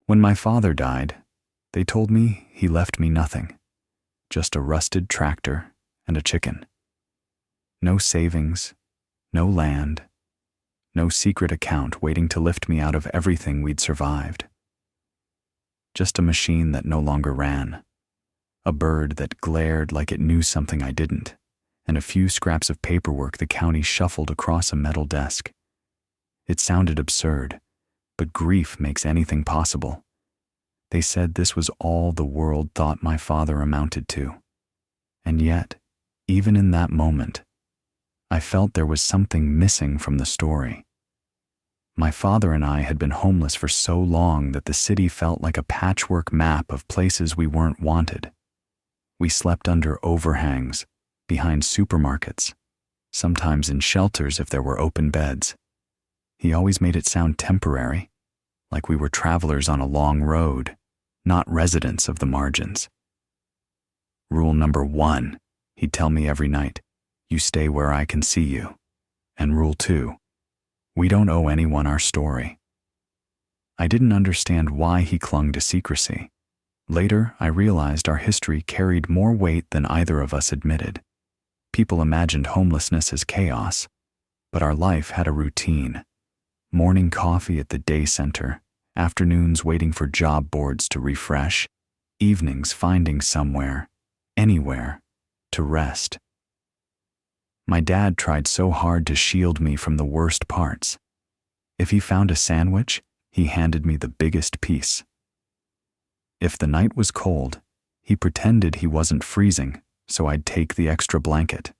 When my father died, they told me he left me nothing, just a rusted tractor and a chicken. No savings, no land, no secret account waiting to lift me out of everything we'd survived. Just a machine that no longer ran, a bird that glared like it knew something I didn't, and a few scraps of paperwork the county shuffled across a metal desk. It sounded absurd, but grief makes anything possible. They said this was all the world thought my father amounted to. And yet, even in that moment, I felt there was something missing from the story. My father and I had been homeless for so long that the city felt like a patchwork map of places we weren't wanted. We slept under overhangs, behind supermarkets, sometimes in shelters if there were open beds. He always made it sound temporary, like we were travelers on a long road, not residents of the margins. Rule number 1, he'd tell me every night, you stay where I can see you. And rule 2, we don't owe anyone our story. I didn't understand why he clung to secrecy. Later, I realized our history carried more weight than either of us admitted. People imagined homelessness as chaos, but our life had a routine. Morning coffee at the day center, afternoons waiting for job boards to refresh, evenings finding somewhere, anywhere, to rest. My dad tried so hard to shield me from the worst parts. If he found a sandwich, he handed me the biggest piece. If the night was cold, he pretended he wasn't freezing, so I'd take the extra blanket.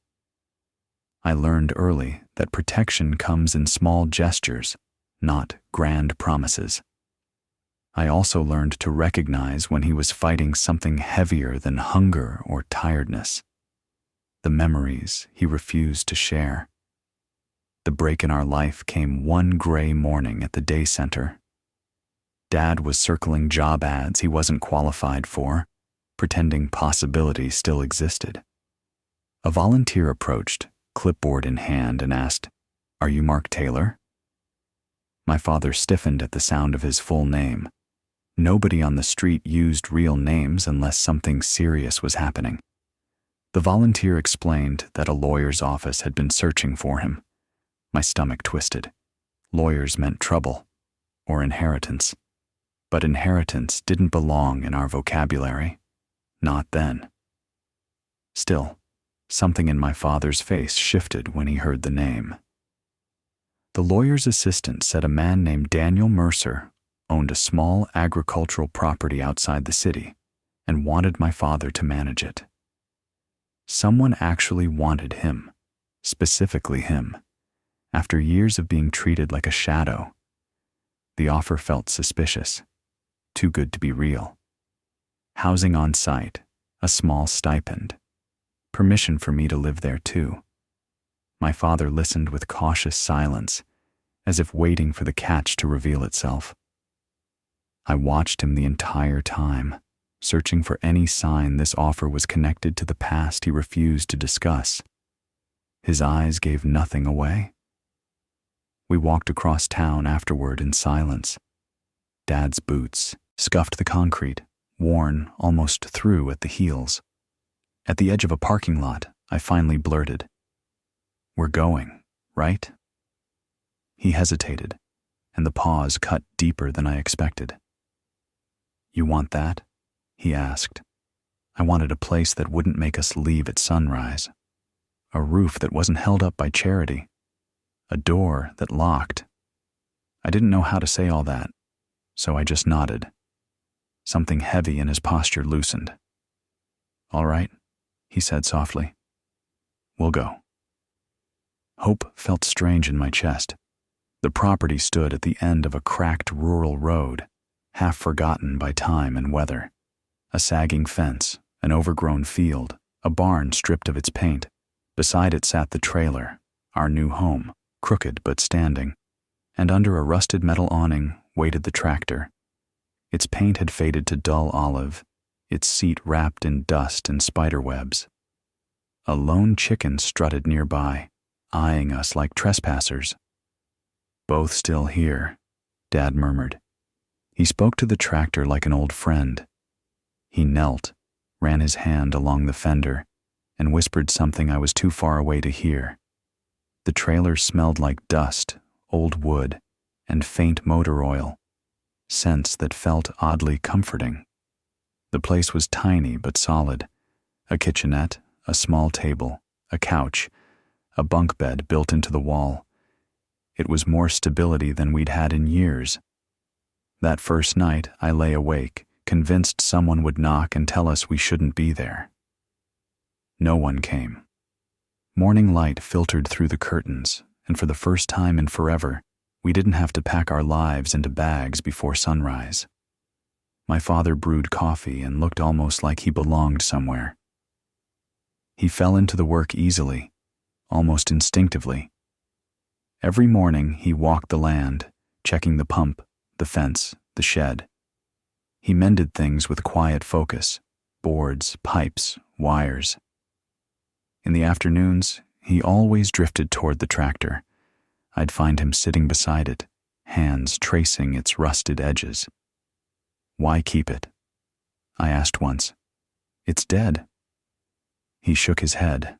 I learned early that protection comes in small gestures, not grand promises. I also learned to recognize when he was fighting something heavier than hunger or tiredness. The memories he refused to share. The break in our life came one gray morning at the day center. Dad was circling job ads he wasn't qualified for, pretending possibilities still existed. A volunteer approached, clipboard in hand, and asked, "Are you Mark Taylor?" My father stiffened at the sound of his full name. Nobody on the street used real names unless something serious was happening. The volunteer explained that a lawyer's office had been searching for him. My stomach twisted. Lawyers meant trouble, or inheritance. But inheritance didn't belong in our vocabulary. Not then. Still, something in my father's face shifted when he heard the name. The lawyer's assistant said a man named Daniel Mercer owned a small agricultural property outside the city and wanted my father to manage it. Someone actually wanted him, specifically him, after years of being treated like a shadow. The offer felt suspicious, too good to be real. Housing on site, a small stipend, permission for me to live there too. My father listened with cautious silence, as if waiting for the catch to reveal itself. I watched him the entire time, searching for any sign this offer was connected to the past he refused to discuss. His eyes gave nothing away. We walked across town afterward in silence. Dad's boots scuffed the concrete, worn almost through at the heels. At the edge of a parking lot, I finally blurted, "We're going, right?" He hesitated, and the pause cut deeper than I expected. "You want that?" he asked. I wanted a place that wouldn't make us leave at sunrise, a roof that wasn't held up by charity, a door that locked. I didn't know how to say all that, so I just nodded. Something heavy in his posture loosened. "All right," he said softly. "We'll go." Hope felt strange in my chest. The property stood at the end of a cracked rural road, half forgotten by time and weather. A sagging fence, an overgrown field, a barn stripped of its paint. Beside it sat the trailer, our new home, crooked but standing. And under a rusted metal awning waited the tractor. Its paint had faded to dull olive, its seat wrapped in dust and spider webs. A lone chicken strutted nearby, eyeing us like trespassers. "Both still here," Dad murmured. He spoke to the tractor like an old friend. He knelt, ran his hand along the fender, and whispered something I was too far away to hear. The trailer smelled like dust, old wood, and faint motor oil, scents that felt oddly comforting. The place was tiny but solid. A kitchenette, a small table, a couch, a bunk bed built into the wall. It was more stability than we'd had in years. That first night, I lay awake, convinced someone would knock and tell us we shouldn't be there. No one came. Morning light filtered through the curtains, and for the first time in forever, we didn't have to pack our lives into bags before sunrise. My father brewed coffee and looked almost like he belonged somewhere. He fell into the work easily, almost instinctively. Every morning he walked the land, checking the pump, the fence, the shed. He mended things with quiet focus, boards, pipes, wires. In the afternoons, he always drifted toward the tractor. I'd find him sitting beside it, hands tracing its rusted edges. "Why keep it?" I asked once. "It's dead." He shook his head.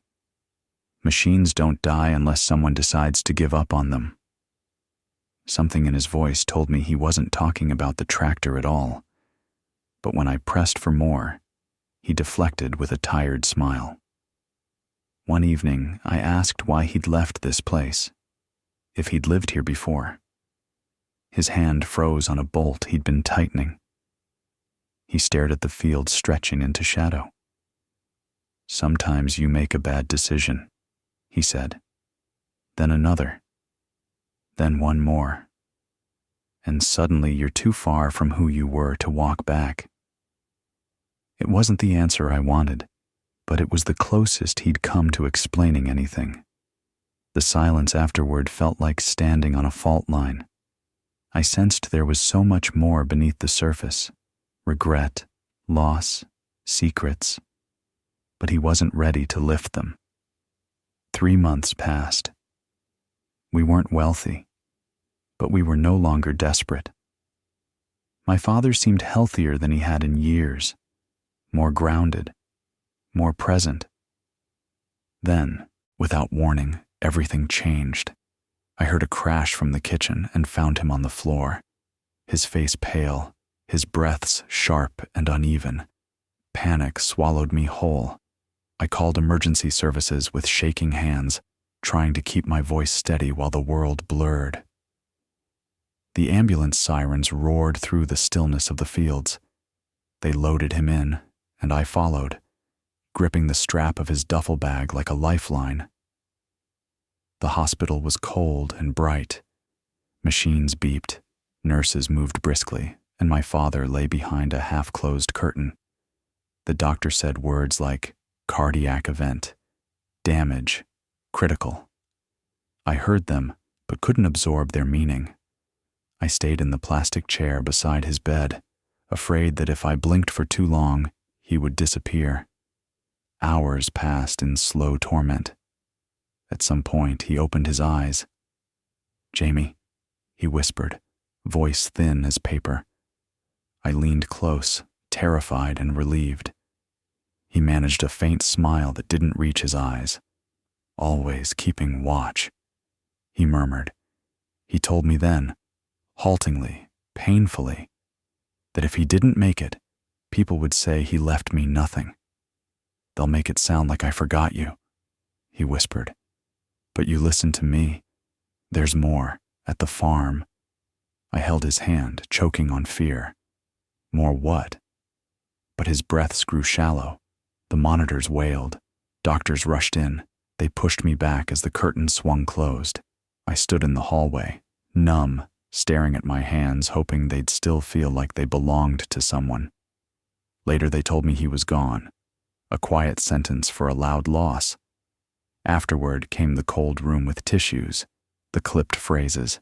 "Machines don't die unless someone decides to give up on them." Something in his voice told me he wasn't talking about the tractor at all. But when I pressed for more, he deflected with a tired smile. One evening, I asked why he'd left this place, if he'd lived here before. His hand froze on a bolt he'd been tightening. He stared at the field stretching into shadow. "Sometimes you make a bad decision," he said. "Then another. Then one more. And suddenly you're too far from who you were to walk back." It wasn't the answer I wanted, but it was the closest he'd come to explaining anything. The silence afterward felt like standing on a fault line. I sensed there was so much more beneath the surface: regret, loss, secrets. But he wasn't ready to lift them. 3 months passed. We weren't wealthy, but we were no longer desperate. My father seemed healthier than he had in years, more grounded, more present. Then, without warning, everything changed. I heard a crash from the kitchen and found him on the floor, his face pale, his breaths sharp and uneven. Panic swallowed me whole. I called emergency services with shaking hands, trying to keep my voice steady while the world blurred. The ambulance sirens roared through the stillness of the fields. They loaded him in, and I followed, gripping the strap of his duffel bag like a lifeline. The hospital was cold and bright. Machines beeped, nurses moved briskly, and my father lay behind a half-closed curtain. The doctor said words like cardiac event, damage, critical. I heard them, but couldn't absorb their meaning. I stayed in the plastic chair beside his bed, afraid that if I blinked for too long, he would disappear. Hours passed in slow torment. At some point, he opened his eyes. "Jamie," he whispered, voice thin as paper. I leaned close, terrified and relieved. He managed a faint smile that didn't reach his eyes. "Always keeping watch," he murmured. He told me then, haltingly, painfully, that if he didn't make it, people would say he left me nothing. "They'll make it sound like I forgot you," he whispered. "But you listen to me. There's more, at the farm." I held his hand, choking on fear. More what? But his breaths grew shallow. The monitors wailed. Doctors rushed in. They pushed me back as the curtain swung closed. I stood in the hallway, numb, staring at my hands, hoping they'd still feel like they belonged to someone. Later they told me he was gone, a quiet sentence for a loud loss. Afterward came the cold room with tissues, the clipped phrases.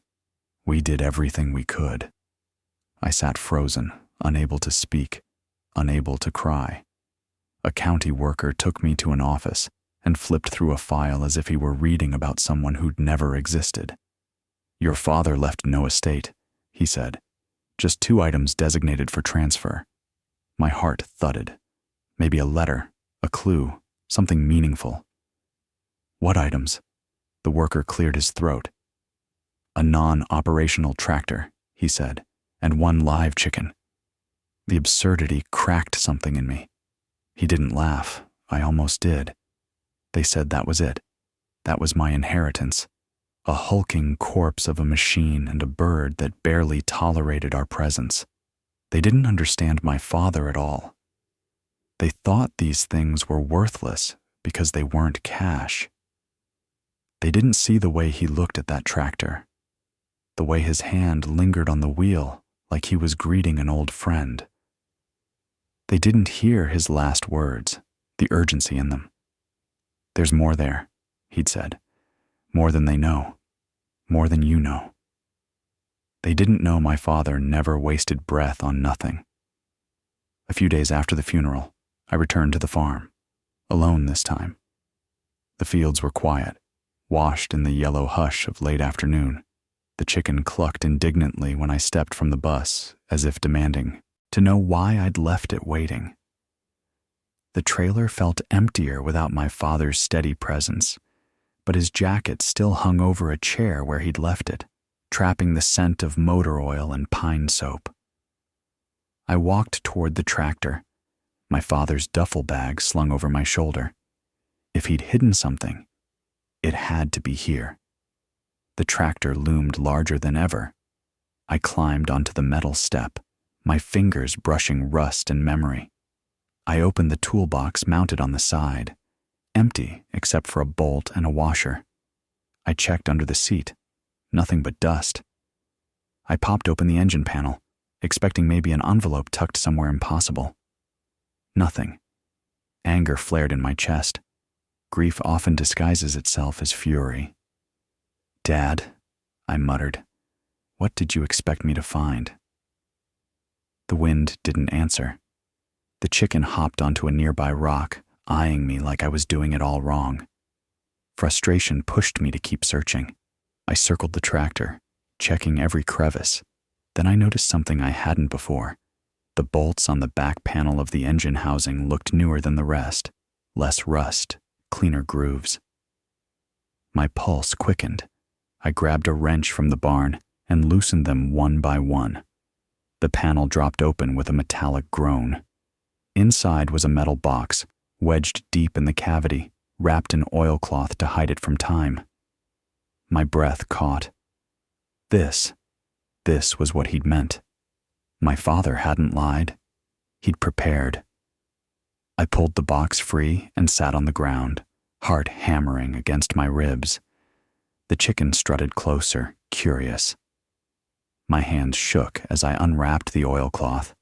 "We did everything we could." I sat frozen, unable to speak, unable to cry. A county worker took me to an office and flipped through a file as if he were reading about someone who'd never existed. "Your father left no estate," he said. Just 2 items designated for transfer. My heart thudded. Maybe a letter, a clue, something meaningful. What items? The worker cleared his throat. A non-operational tractor, he said, and 1 live chicken. The absurdity cracked something in me. He didn't laugh. I almost did. They said that was it. That was my inheritance. A hulking corpse of a machine and a bird that barely tolerated our presence. They didn't understand my father at all. They thought these things were worthless because they weren't cash. They didn't see the way he looked at that tractor, the way his hand lingered on the wheel like he was greeting an old friend. They didn't hear his last words, the urgency in them. There's more there, he'd said. More than they know. More than you know. They didn't know my father never wasted breath on nothing. A few days after the funeral, I returned to the farm, alone this time. The fields were quiet, washed in the yellow hush of late afternoon. The chicken clucked indignantly when I stepped from the bus, as if demanding to know why I'd left it waiting. The trailer felt emptier without my father's steady presence, but his jacket still hung over a chair where he'd left it, trapping the scent of motor oil and pine soap. I walked toward the tractor, my father's duffel bag slung over my shoulder. If he'd hidden something, it had to be here. The tractor loomed larger than ever. I climbed onto the metal step, my fingers brushing rust and memory. I opened the toolbox mounted on the side, empty except for a bolt and a washer. I checked under the seat, nothing but dust. I popped open the engine panel, expecting maybe an envelope tucked somewhere impossible. Nothing. Anger flared in my chest. Grief often disguises itself as fury. "Dad," I muttered, "what did you expect me to find?" The wind didn't answer. The chicken hopped onto a nearby rock, eyeing me like I was doing it all wrong. Frustration pushed me to keep searching. I circled the tractor, checking every crevice. Then I noticed something I hadn't before. The bolts on the back panel of the engine housing looked newer than the rest. Less rust, cleaner grooves. My pulse quickened. I grabbed a wrench from the barn and loosened them one by one. The panel dropped open with a metallic groan. Inside was a metal box, wedged deep in the cavity, wrapped in oilcloth to hide it from time. My breath caught. This was what he'd meant. My father hadn't lied. He'd prepared. I pulled the box free and sat on the ground, heart hammering against my ribs. The chicken strutted closer, curious. My hands shook as I unwrapped the oilcloth.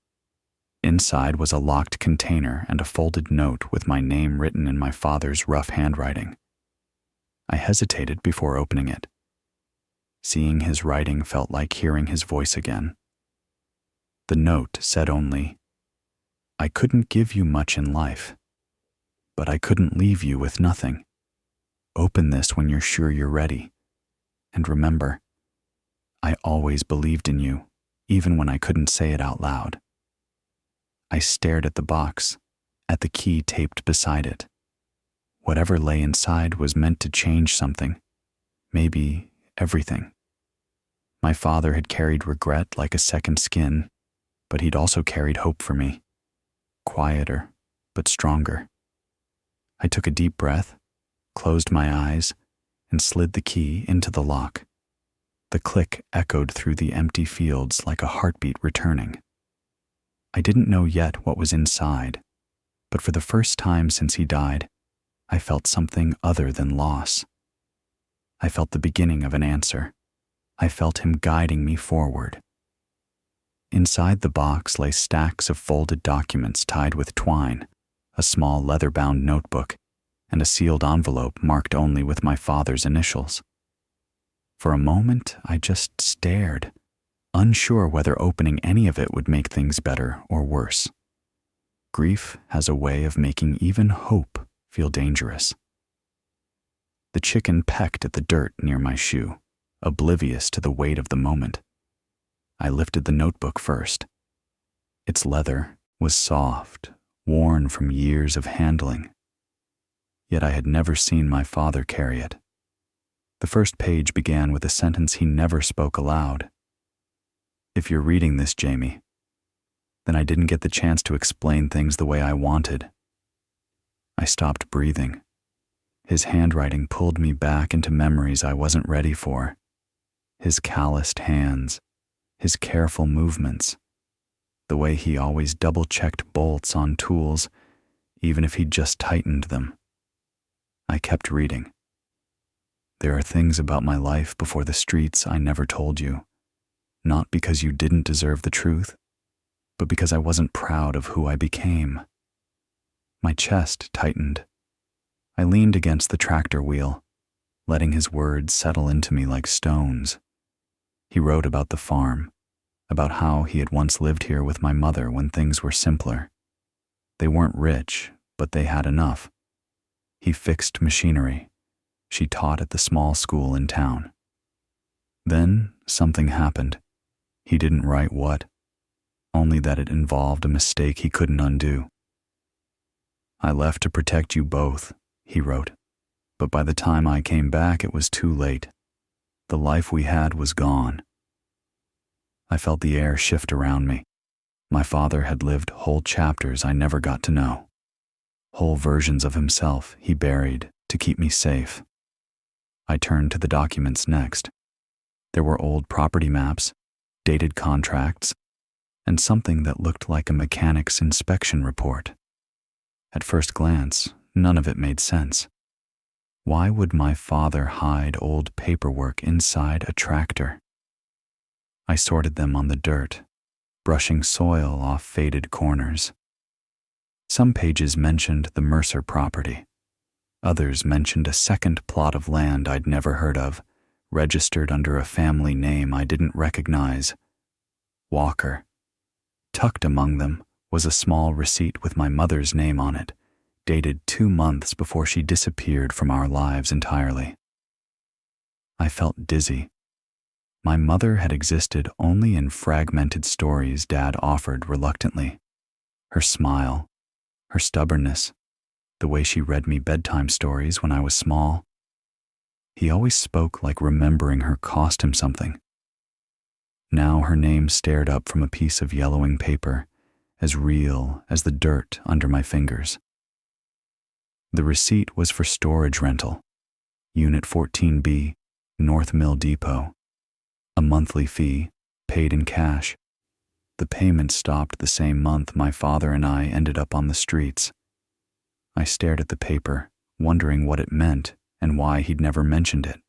Inside was a locked container and a folded note with my name written in my father's rough handwriting. I hesitated before opening it. Seeing his writing felt like hearing his voice again. The note said only, "I couldn't give you much in life, but I couldn't leave you with nothing. Open this when you're sure you're ready. And remember, I always believed in you, even when I couldn't say it out loud." I stared at the box, at the key taped beside it. Whatever lay inside was meant to change something, maybe everything. My father had carried regret like a second skin, but he'd also carried hope for me. Quieter, but stronger. I took a deep breath, closed my eyes, and slid the key into the lock. The click echoed through the empty fields like a heartbeat returning. I didn't know yet what was inside, but for the first time since he died, I felt something other than loss. I felt the beginning of an answer. I felt him guiding me forward. Inside the box lay stacks of folded documents tied with twine, a small leather-bound notebook, and a sealed envelope marked only with my father's initials. For a moment, I just stared, unsure whether opening any of it would make things better or worse. Grief has a way of making even hope feel dangerous. The chicken pecked at the dirt near my shoe, oblivious to the weight of the moment. I lifted the notebook first. Its leather was soft, worn from years of handling. Yet I had never seen my father carry it. The first page began with a sentence he never spoke aloud. "If you're reading this, Jamie, then I didn't get the chance to explain things the way I wanted." I stopped breathing. His handwriting pulled me back into memories I wasn't ready for. His calloused hands, his careful movements, the way he always double-checked bolts on tools, even if he'd just tightened them. I kept reading. "There are things about my life before the streets I never told you, not because you didn't deserve the truth, but because I wasn't proud of who I became." My chest tightened. I leaned against the tractor wheel, letting his words settle into me like stones. He wrote about the farm, about how he had once lived here with my mother when things were simpler. They weren't rich, but they had enough. He fixed machinery. She taught at the small school in town. Then something happened. He didn't write what, only that it involved a mistake he couldn't undo. "I left to protect you both," he wrote, "but by the time I came back it was too late. The life we had was gone." I felt the air shift around me. My father had lived whole chapters I never got to know. Whole versions of himself he buried to keep me safe. I turned to the documents next. There were old property maps, dated contracts, and something that looked like a mechanic's inspection report. At first glance, none of it made sense. Why would my father hide old paperwork inside a tractor? I sorted them on the dirt, brushing soil off faded corners. Some pages mentioned the Mercer property. Others mentioned a second plot of land I'd never heard of, registered under a family name I didn't recognize. Walker. Tucked among them was a small receipt with my mother's name on it, dated 2 months before she disappeared from our lives entirely. I felt dizzy. My mother had existed only in fragmented stories Dad offered reluctantly. Her smile, her stubbornness, the way she read me bedtime stories when I was small. He always spoke like remembering her cost him something. Now her name stared up from a piece of yellowing paper, as real as the dirt under my fingers. The receipt was for storage rental, Unit 14B, North Mill Depot. A monthly fee, paid in cash. The payment stopped the same month my father and I ended up on the streets. I stared at the paper, wondering what it meant and why he'd never mentioned it.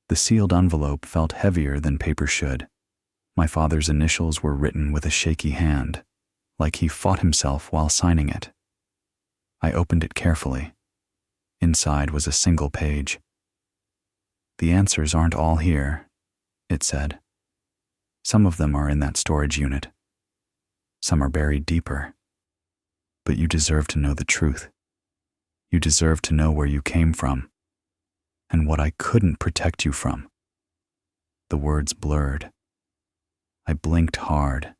The sealed envelope felt heavier than paper should. My father's initials were written with a shaky hand, like he fought himself while signing it. I opened it carefully. Inside was a single page. "The answers aren't all here," it said. "Some of them are in that storage unit. Some are buried deeper. But you deserve to know the truth. You deserve to know where you came from, and what I couldn't protect you from." The words blurred. I blinked hard.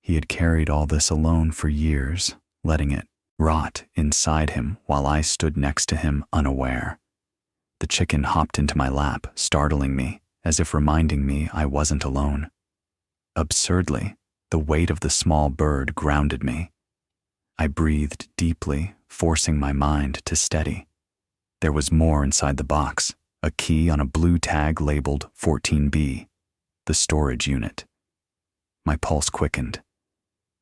He had carried all this alone for years, letting it rot inside him while I stood next to him unaware. The chicken hopped into my lap, startling me, as if reminding me I wasn't alone. Absurdly, the weight of the small bird grounded me. I breathed deeply, forcing my mind to steady. There was more inside the box, a key on a blue tag labeled 14B, the storage unit. My pulse quickened.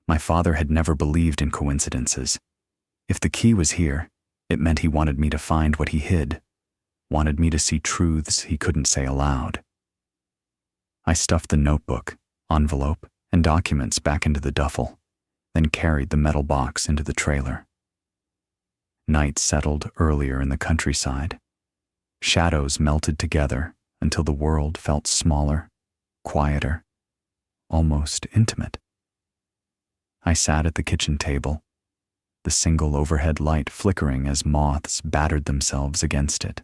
My father had never believed in coincidences. If the key was here, it meant he wanted me to find what he hid, wanted me to see truths he couldn't say aloud. I stuffed the notebook, envelope, and documents back into the duffel, then carried the metal box into the trailer. Night settled earlier in the countryside. Shadows melted together until the world felt smaller, quieter, almost intimate. I sat at the kitchen table, the single overhead light flickering as moths battered themselves against it.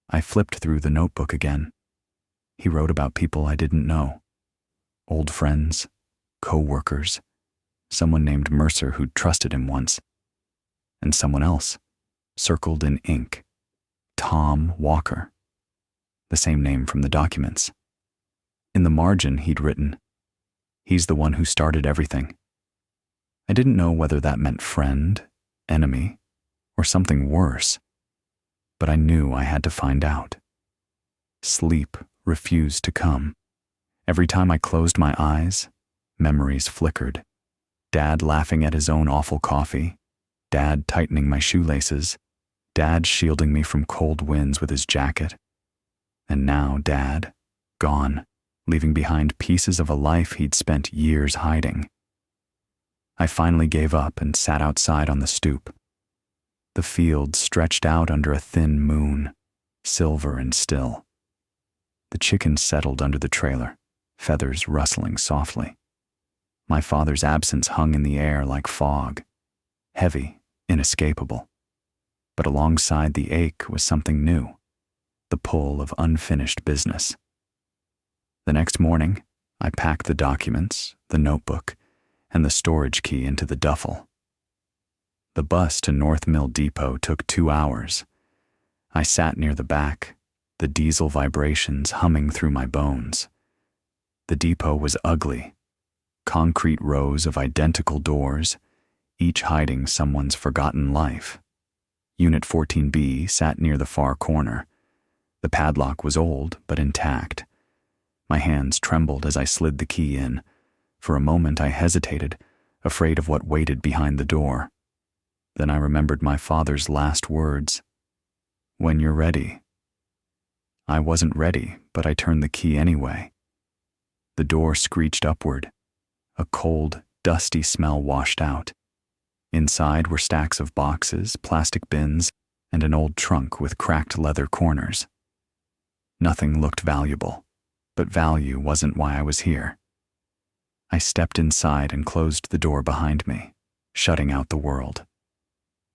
I flipped through the notebook again. He wrote about people I didn't know, Old friends, co-workers, someone named Mercer who'd trusted him once, and someone else, circled in ink, Tom Walker, the same name from the documents. In the margin, he'd written, "He's the one who started everything." I didn't know whether that meant friend, enemy, or something worse, but I knew I had to find out. Sleep refused to come. Every time I closed my eyes, memories flickered. Dad laughing at his own awful coffee, Dad tightening my shoelaces, Dad shielding me from cold winds with his jacket, and now Dad, gone, leaving behind pieces of a life he'd spent years hiding. I finally gave up and sat outside on the stoop. The field stretched out under a thin moon, silver and still. The chickens settled under the trailer, feathers rustling softly. My father's absence hung in the air like fog, heavy, inescapable. But alongside the ache was something new, the pull of unfinished business. The next morning, I packed the documents, the notebook, and the storage key into the duffel. The bus to North Mill Depot took 2 hours. I sat near the back, the diesel vibrations humming through my bones. The depot was ugly. Concrete rows of identical doors, each hiding someone's forgotten life. Unit 14B sat near the far corner. The padlock was old but intact. My hands trembled as I slid the key in. For a moment I hesitated, afraid of what waited behind the door. Then I remembered my father's last words. "When you're ready." I wasn't ready, but I turned the key anyway. The door screeched upward. A cold, dusty smell washed out. Inside were stacks of boxes, plastic bins, and an old trunk with cracked leather corners. Nothing looked valuable, but value wasn't why I was here. I stepped inside and closed the door behind me, shutting out the world.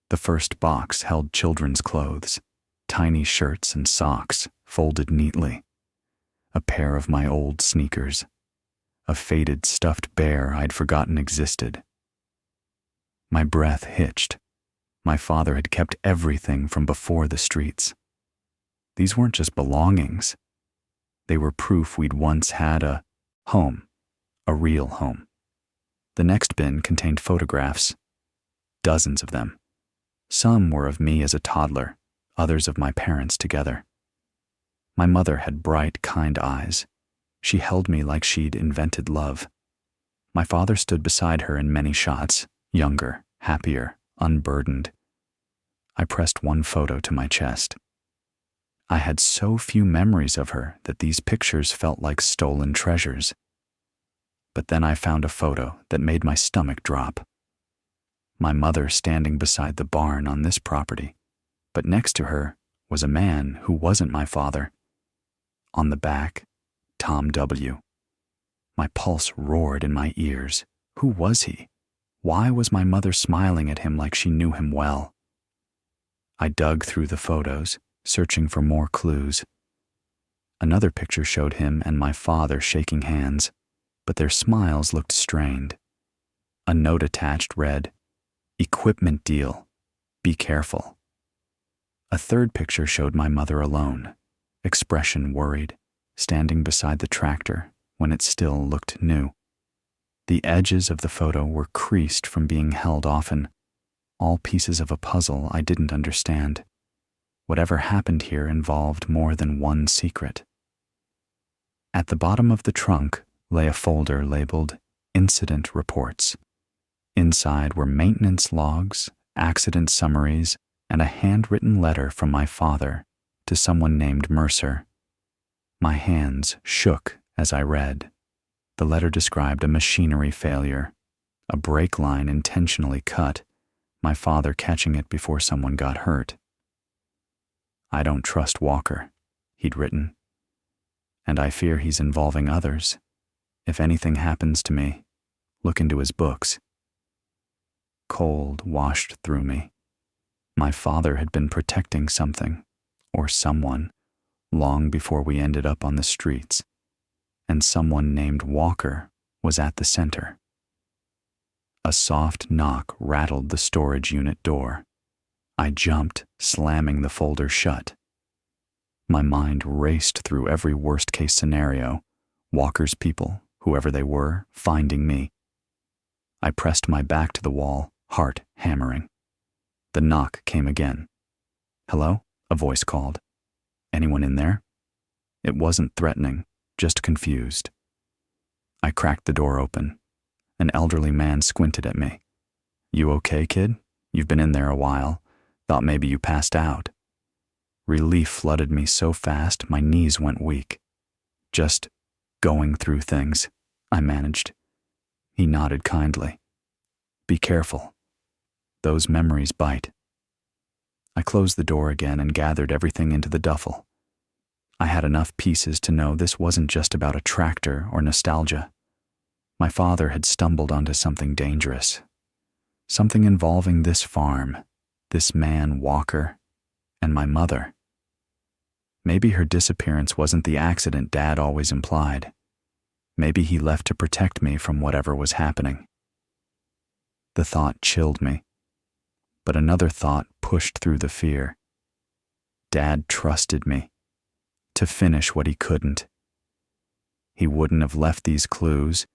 The first box held children's clothes, tiny shirts and socks folded neatly, a pair of my old sneakers, a faded stuffed bear I'd forgotten existed. My breath hitched. My father had kept everything from before the streets. These weren't just belongings. They were proof we'd once had a home, a real home. The next bin contained photographs, dozens of them. Some were of me as a toddler, others of my parents together. My mother had bright, kind eyes. She held me like she'd invented love. My father stood beside her in many shots, younger, happier, unburdened. I pressed one photo to my chest. I had so few memories of her that these pictures felt like stolen treasures. But then I found a photo that made my stomach drop. My mother standing beside the barn on this property, but next to her was a man who wasn't my father. On the back, Tom W. My pulse roared in my ears. Who was he? Why was my mother smiling at him like she knew him well? I dug through the photos, searching for more clues. Another picture showed him and my father shaking hands, but their smiles looked strained. A note attached read, "Equipment deal. Be careful." A third picture showed my mother alone, expression worried, standing beside the tractor when it still looked new. The edges of the photo were creased from being held often, all pieces of a puzzle I didn't understand. Whatever happened here involved more than one secret. At the bottom of the trunk lay a folder labeled Incident Reports. Inside were maintenance logs, accident summaries, and a handwritten letter from my father to someone named Mercer. My hands shook as I read. The letter described a machinery failure, a brake line intentionally cut, my father catching it before someone got hurt. "I don't trust Walker," he'd written, "and I fear he's involving others. If anything happens to me, look into his books." Cold washed through me. My father had been protecting something, or someone, long before we ended up on the streets. and someone named Walker was at the center. A soft knock rattled the storage unit door. I jumped, slamming the folder shut. My mind raced through every worst-case scenario, Walker's people, whoever they were, finding me. I pressed my back to the wall, heart hammering. The knock came again. "Hello?" a voice called. "Anyone in there?" It wasn't threatening, just confused. I cracked the door open. An elderly man squinted at me. "You okay, kid? You've been in there a while. Thought maybe you passed out." Relief flooded me so fast my knees went weak. "Just going through things," I managed. He nodded kindly. "Be careful. Those memories bite." I closed the door again and gathered everything into the duffel. I had enough pieces to know this wasn't just about a tractor or nostalgia. My father had stumbled onto something dangerous. Something involving this farm, this man Walker, and my mother. Maybe her disappearance wasn't the accident Dad always implied. Maybe he left to protect me from whatever was happening. The thought chilled me, but another thought pushed through the fear. Dad trusted me to finish what he couldn't. He wouldn't have left these clues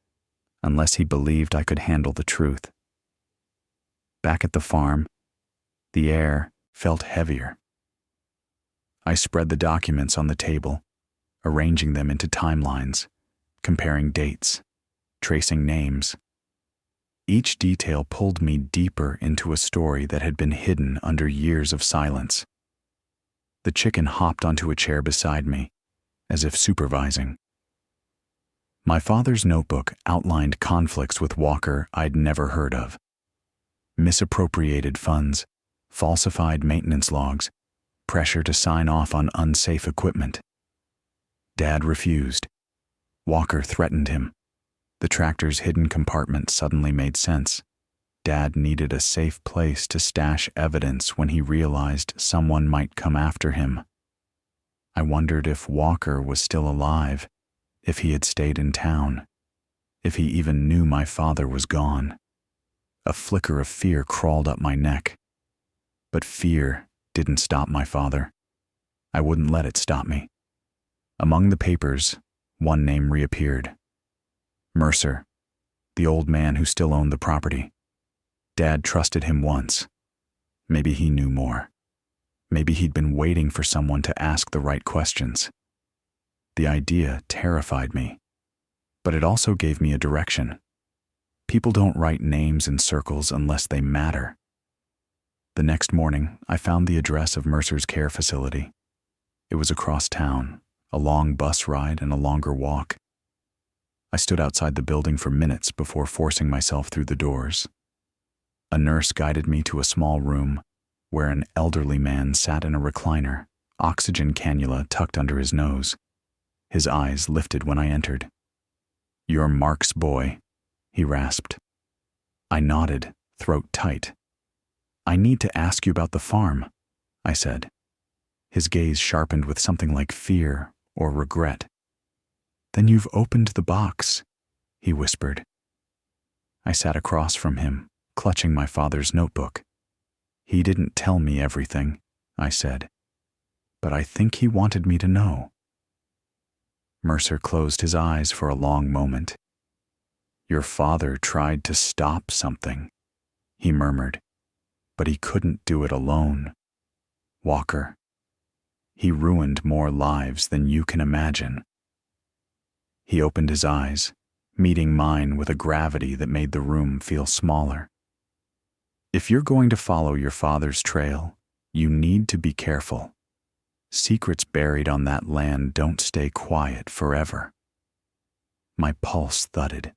unless he believed I could handle the truth. Back at the farm, the air felt heavier. I spread the documents on the table, arranging them into timelines, comparing dates, tracing names. Each detail pulled me deeper into a story that had been hidden under years of silence. The chicken hopped onto a chair beside me, as if supervising. My father's notebook outlined conflicts with Walker I'd never heard of. Misappropriated funds, falsified maintenance logs, pressure to sign off on unsafe equipment. Dad refused. Walker threatened him. The tractor's hidden compartment suddenly made sense. Dad needed a safe place to stash evidence when he realized someone might come after him. I wondered if Walker was still alive, if he had stayed in town, if he even knew my father was gone. A flicker of fear crawled up my neck. But fear didn't stop my father. I wouldn't let it stop me. Among the papers, one name reappeared. Mercer, the old man who still owned the property. Dad trusted him once. Maybe he knew more. Maybe he'd been waiting for someone to ask the right questions. The idea terrified me, but it also gave me a direction. People don't write names in circles unless they matter. The next morning, I found the address of Mercer's care facility. It was across town, a long bus ride and a longer walk. I stood outside the building for minutes before forcing myself through the doors. A nurse guided me to a small room where an elderly man sat in a recliner, oxygen cannula tucked under his nose. His eyes lifted when I entered. "You're Mark's boy," he rasped. I nodded, throat tight. "I need to ask you about the farm," I said. His gaze sharpened with something like fear or regret. "Then you've opened the box," he whispered. I sat across from him, clutching my father's notebook. "He didn't tell me everything," I said, "but I think he wanted me to know." Mercer closed his eyes for a long moment. "Your father tried to stop something," he murmured, "but he couldn't do it alone. Walker. He ruined more lives than you can imagine." He opened his eyes, meeting mine with a gravity that made the room feel smaller. "If you're going to follow your father's trail, you need to be careful. Secrets buried on that land don't stay quiet forever." My pulse thudded.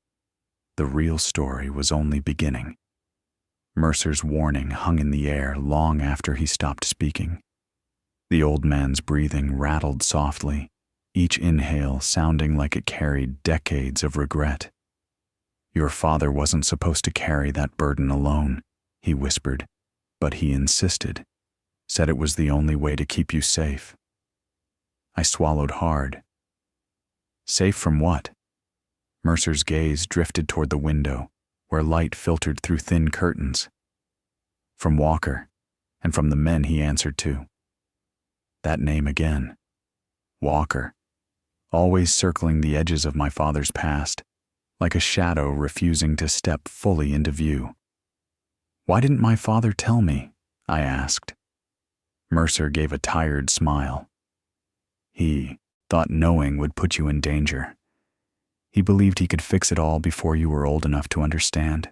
The real story was only beginning. Mercer's warning hung in the air long after he stopped speaking. The old man's breathing rattled softly, each inhale sounding like it carried decades of regret. "Your father wasn't supposed to carry that burden alone," he whispered, "but he insisted. Said it was the only way to keep you safe." I swallowed hard. Safe from what? Mercer's gaze drifted toward the window, where light filtered through thin curtains. From Walker, and from the men he answered to. That name again. Walker. Always circling the edges of my father's past, like a shadow refusing to step fully into view. Why didn't my father tell me? I asked. Mercer gave a tired smile. He thought knowing would put you in danger. He believed he could fix it all before you were old enough to understand.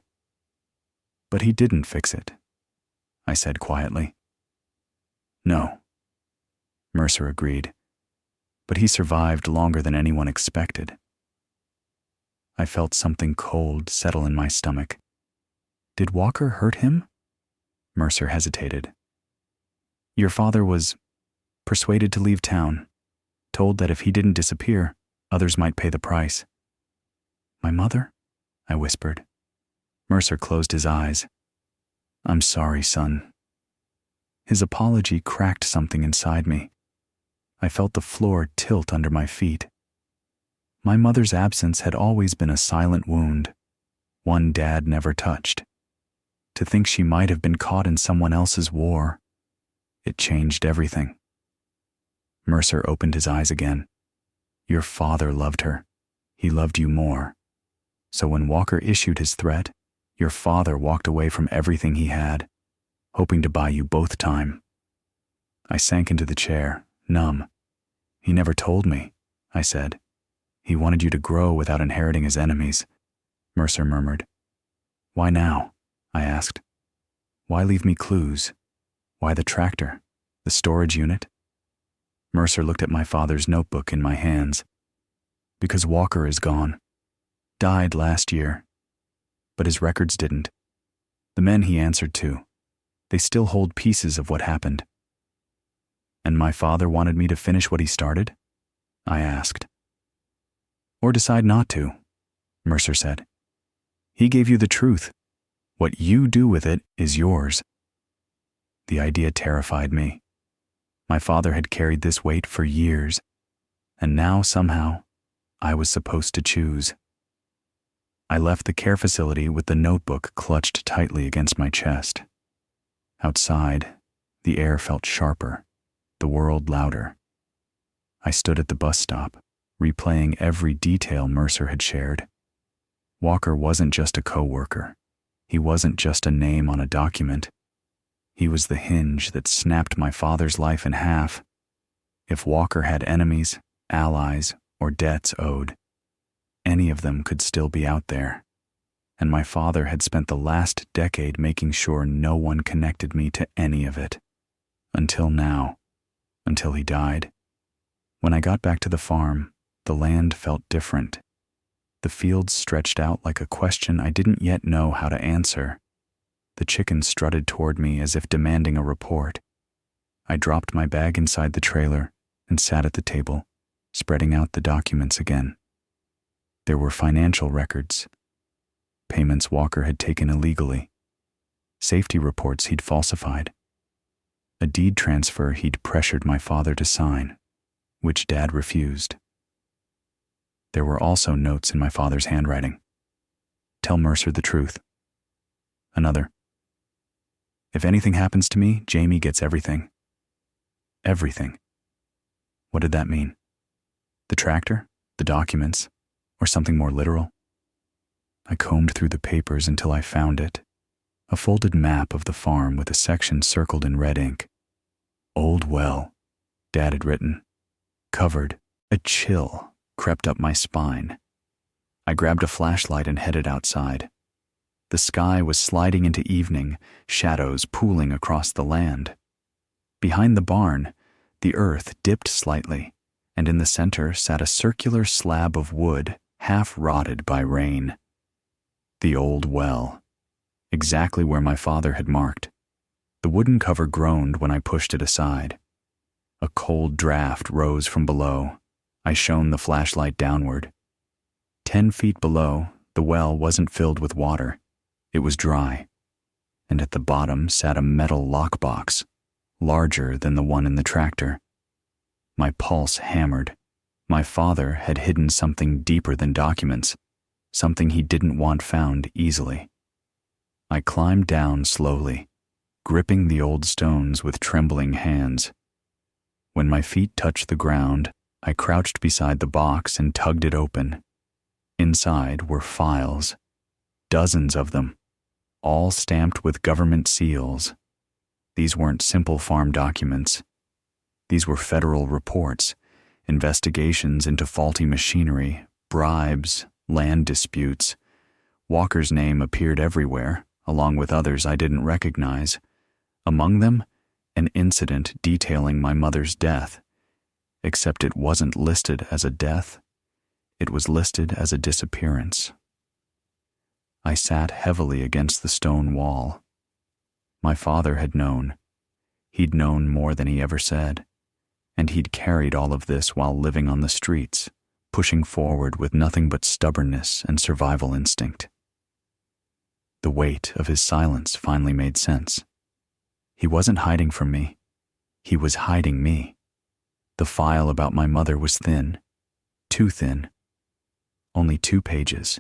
But he didn't fix it, I said quietly. No, Mercer agreed, but he survived longer than anyone expected. I felt something cold settle in my stomach. Did Walker hurt him? Mercer hesitated. Your father was persuaded to leave town, told that if he didn't disappear, others might pay the price. My mother? I whispered. Mercer closed his eyes. I'm sorry, son. His apology cracked something inside me. I felt the floor tilt under my feet. My mother's absence had always been a silent wound, one Dad never touched. To think she might have been caught in someone else's war, it changed everything. Mercer opened his eyes again. Your father loved her. He loved you more. So when Walker issued his threat, your father walked away from everything he had, hoping to buy you both time. I sank into the chair, numb. He never told me, I said. He wanted you to grow without inheriting his enemies, Mercer murmured. Why now? I asked. Why leave me clues? Why the tractor? The storage unit? Mercer looked at my father's notebook in my hands. Because Walker is gone. Died last year. But his records didn't. The men he answered to. They still hold pieces of what happened. And my father wanted me to finish what he started? I asked. Or decide not to, Mercer said. He gave you the truth. What you do with it is yours. The idea terrified me. My father had carried this weight for years, and now somehow I was supposed to choose. I left the care facility with the notebook clutched tightly against my chest. Outside, the air felt sharper, the world louder. I stood at the bus stop, replaying every detail Mercer had shared. Walker wasn't just a co-worker. He wasn't just a name on a document. He was the hinge that snapped my father's life in half. If Walker had enemies, allies, or debts owed, any of them could still be out there. And my father had spent the last decade making sure no one connected me to any of it. Until now. Until he died. When I got back to the farm, the land felt different. The fields stretched out like a question I didn't yet know how to answer. The chickens strutted toward me as if demanding a report. I dropped my bag inside the trailer and sat at the table, spreading out the documents again. There were financial records, payments Walker had taken illegally, safety reports he'd falsified, a deed transfer he'd pressured my father to sign, which Dad refused. There were also notes in my father's handwriting. Tell Mercer the truth. Another. If anything happens to me, Jamie gets everything. Everything. What did that mean? The tractor? The documents? Or something more literal? I combed through the papers until I found it. A folded map of the farm with a section circled in red ink. Old well, Dad had written. Covered. A chill crept up my spine. I grabbed a flashlight and headed outside. The sky was sliding into evening, shadows pooling across the land. Behind the barn, the earth dipped slightly, and in the center sat a circular slab of wood, half rotted by rain. The old well, exactly where my father had marked. The wooden cover groaned when I pushed it aside. A cold draft rose from below. I shone the flashlight downward. 10 feet below, the well wasn't filled with water. It was dry, and at the bottom sat a metal lockbox, larger than the one in the tractor. My pulse hammered. My father had hidden something deeper than documents, something he didn't want found easily. I climbed down slowly, gripping the old stones with trembling hands. When my feet touched the ground, I crouched beside the box and tugged it open. Inside were files, dozens of them, all stamped with government seals. These weren't simple farm documents. These were federal reports, investigations into faulty machinery, bribes, land disputes. Walker's name appeared everywhere, along with others I didn't recognize. Among them, an incident detailing my mother's death, except it wasn't listed as a death. It was listed as a disappearance. I sat heavily against the stone wall. My father had known. He'd known more than he ever said. And he'd carried all of this while living on the streets, pushing forward with nothing but stubbornness and survival instinct. The weight of his silence finally made sense. He wasn't hiding from me. He was hiding me. The file about my mother was thin, too thin. Only 2 pages.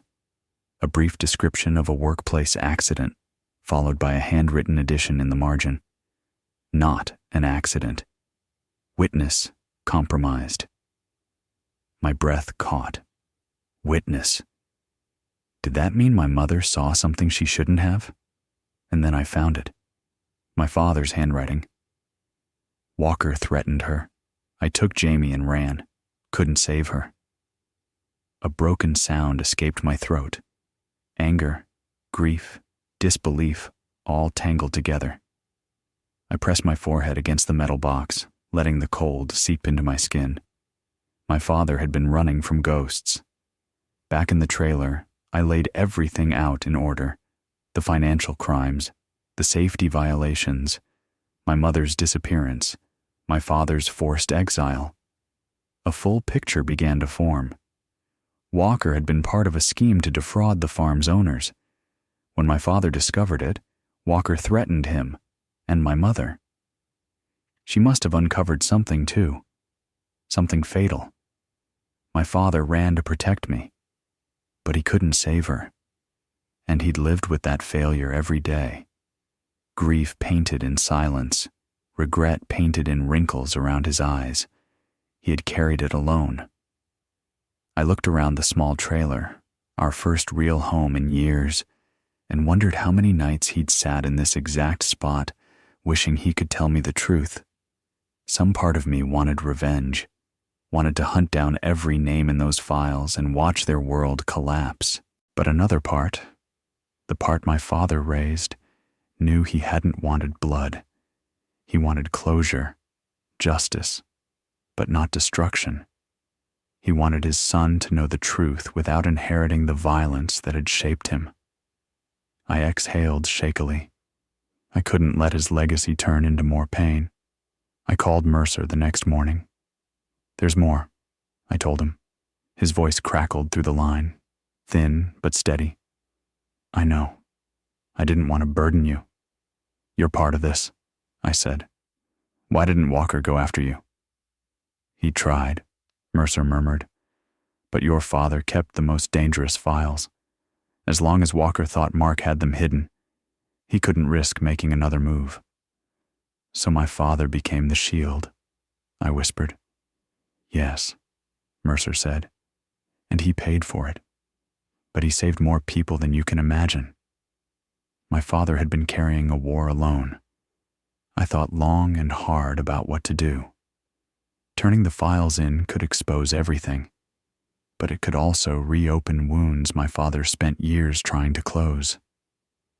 A brief description of a workplace accident, followed by a handwritten addition in the margin. Not an accident. Witness compromised. My breath caught. Witness. Did that mean my mother saw something she shouldn't have? And then I found it. My father's handwriting. Walker threatened her. I took Jamie and ran. Couldn't save her. A broken sound escaped my throat. Anger, grief, disbelief, all tangled together. I pressed my forehead against the metal box, letting the cold seep into my skin. My father had been running from ghosts. Back in the trailer, I laid everything out in order. The financial crimes, the safety violations, my mother's disappearance, my father's forced exile. A full picture began to form. Walker had been part of a scheme to defraud the farm's owners. When my father discovered it, Walker threatened him and my mother. She must have uncovered something too. Something fatal. My father ran to protect me, but he couldn't save her. And he'd lived with that failure every day. Grief painted in silence, regret painted in wrinkles around his eyes. He had carried it alone. I looked around the small trailer, our first real home in years, and wondered how many nights he'd sat in this exact spot, wishing he could tell me the truth. Some part of me wanted revenge, wanted to hunt down every name in those files and watch their world collapse. But another part, the part my father raised, knew he hadn't wanted blood. He wanted closure, justice, but not destruction. He wanted his son to know the truth without inheriting the violence that had shaped him. I exhaled shakily. I couldn't let his legacy turn into more pain. I called Mercer the next morning. "There's more," I told him. His voice crackled through the line, thin but steady. "I know. I didn't want to burden you. You're part of this," I said. "Why didn't Walker go after you?" "He tried," Mercer murmured. "But your father kept the most dangerous files. As long as Walker thought Mark had them hidden, he couldn't risk making another move. So my father became the shield," I whispered. "Yes," Mercer said, "and he paid for it. But he saved more people than you can imagine. My father had been carrying a war alone. I thought long and hard about what to do. Turning the files in could expose everything, but it could also reopen wounds my father spent years trying to close.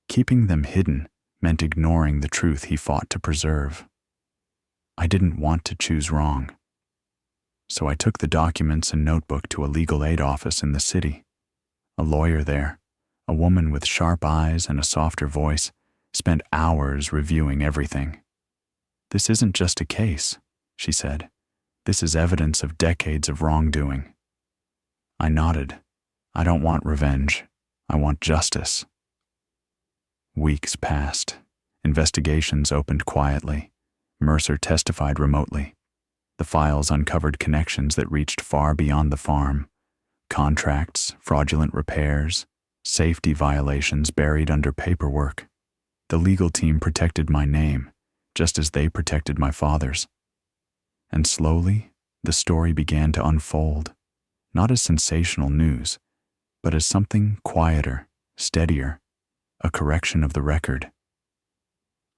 Keeping them hidden meant ignoring the truth he fought to preserve. I didn't want to choose wrong. So I took the documents and notebook to a legal aid office in the city. A lawyer there, a woman with sharp eyes and a softer voice, spent hours reviewing everything. "This isn't just a case," she said. "This is evidence of decades of wrongdoing." I nodded. "I don't want revenge. I want justice." Weeks passed. Investigations opened quietly. Mercer testified remotely. The files uncovered connections that reached far beyond the farm. Contracts, fraudulent repairs, safety violations buried under paperwork. The legal team protected my name, just as they protected my father's. And slowly, the story began to unfold, not as sensational news, but as something quieter, steadier, a correction of the record.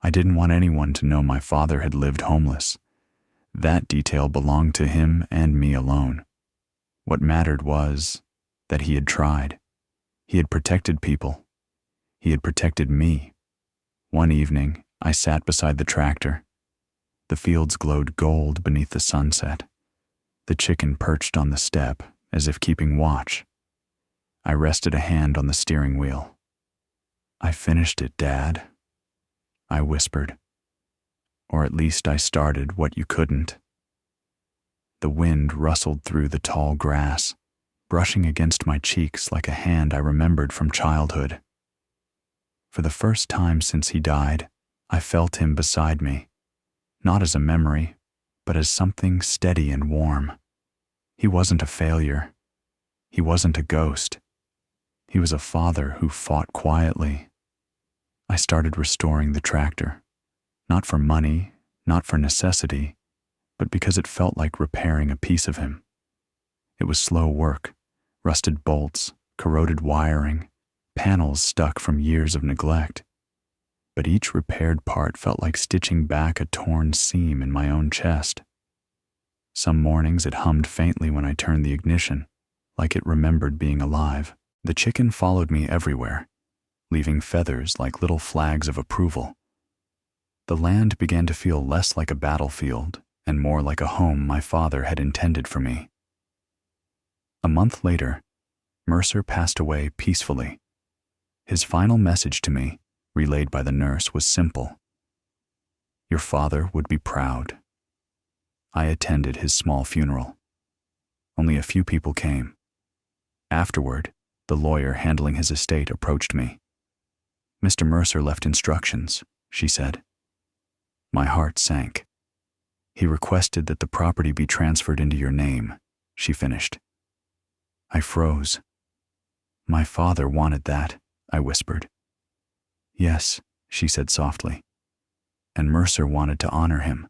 I didn't want anyone to know my father had lived homeless. That detail belonged to him and me alone. What mattered was that he had tried. He had protected people. He had protected me. One evening, I sat beside the tractor. The fields glowed gold beneath the sunset. The chicken perched on the step, as if keeping watch. I rested a hand on the steering wheel. "I finished it, Dad," I whispered. "Or at least I started what you couldn't." The wind rustled through the tall grass, brushing against my cheeks like a hand I remembered from childhood. For the first time since he died, I felt him beside me, not as a memory, but as something steady and warm. He wasn't a failure. He wasn't a ghost. He was a father who fought quietly. I started restoring the tractor, not for money, not for necessity, but because it felt like repairing a piece of him. It was slow work, rusted bolts, corroded wiring, panels stuck from years of neglect. But each repaired part felt like stitching back a torn seam in my own chest. Some mornings it hummed faintly when I turned the ignition, like it remembered being alive. The chicken followed me everywhere, leaving feathers like little flags of approval. The land began to feel less like a battlefield and more like a home my father had intended for me. A month later, Mercer passed away peacefully. His final message to me, relayed by the nurse, was simple. Your father would be proud. I attended his small funeral. Only a few people came. Afterward, the lawyer handling his estate approached me. Mr. Mercer left instructions, she said. My heart sank. He requested that the property be transferred into your name, she finished. I froze. My father wanted that, I whispered. Yes, she said softly. And Mercer wanted to honor him.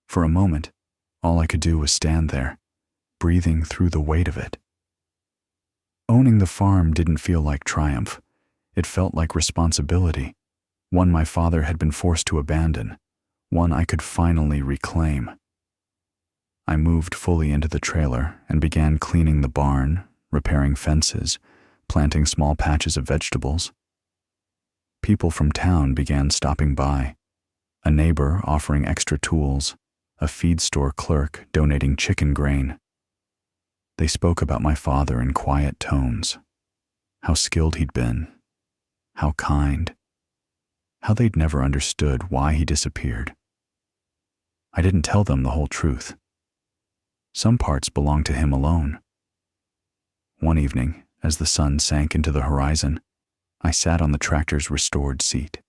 For a moment, all I could do was stand there, breathing through the weight of it. Owning the farm didn't feel like triumph. It felt like responsibility, one my father had been forced to abandon, one I could finally reclaim. I moved fully into the trailer and began cleaning the barn, repairing fences, planting small patches of vegetables. People from town began stopping by, a neighbor offering extra tools, a feed store clerk donating chicken grain. They spoke about my father in quiet tones, how skilled he'd been, how kind, how they'd never understood why he disappeared. I didn't tell them the whole truth. Some parts belonged to him alone. One evening, as the sun sank into the horizon, I sat on the tractor's restored seat.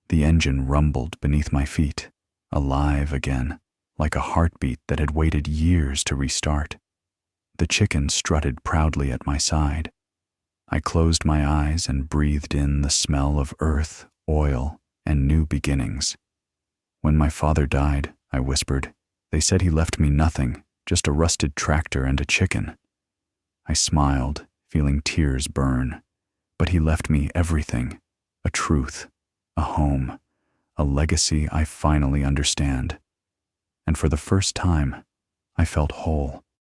The engine rumbled beneath my feet, alive again, like a heartbeat that had waited years to restart. The chicken strutted proudly at my side. I closed my eyes and breathed in the smell of earth, oil, and new beginnings. When my father died, I whispered, they said he left me nothing, just a rusted tractor and a chicken. I smiled, feeling tears burn, but he left me everything, a truth, a home, a legacy I finally understand. And for the first time, I felt whole.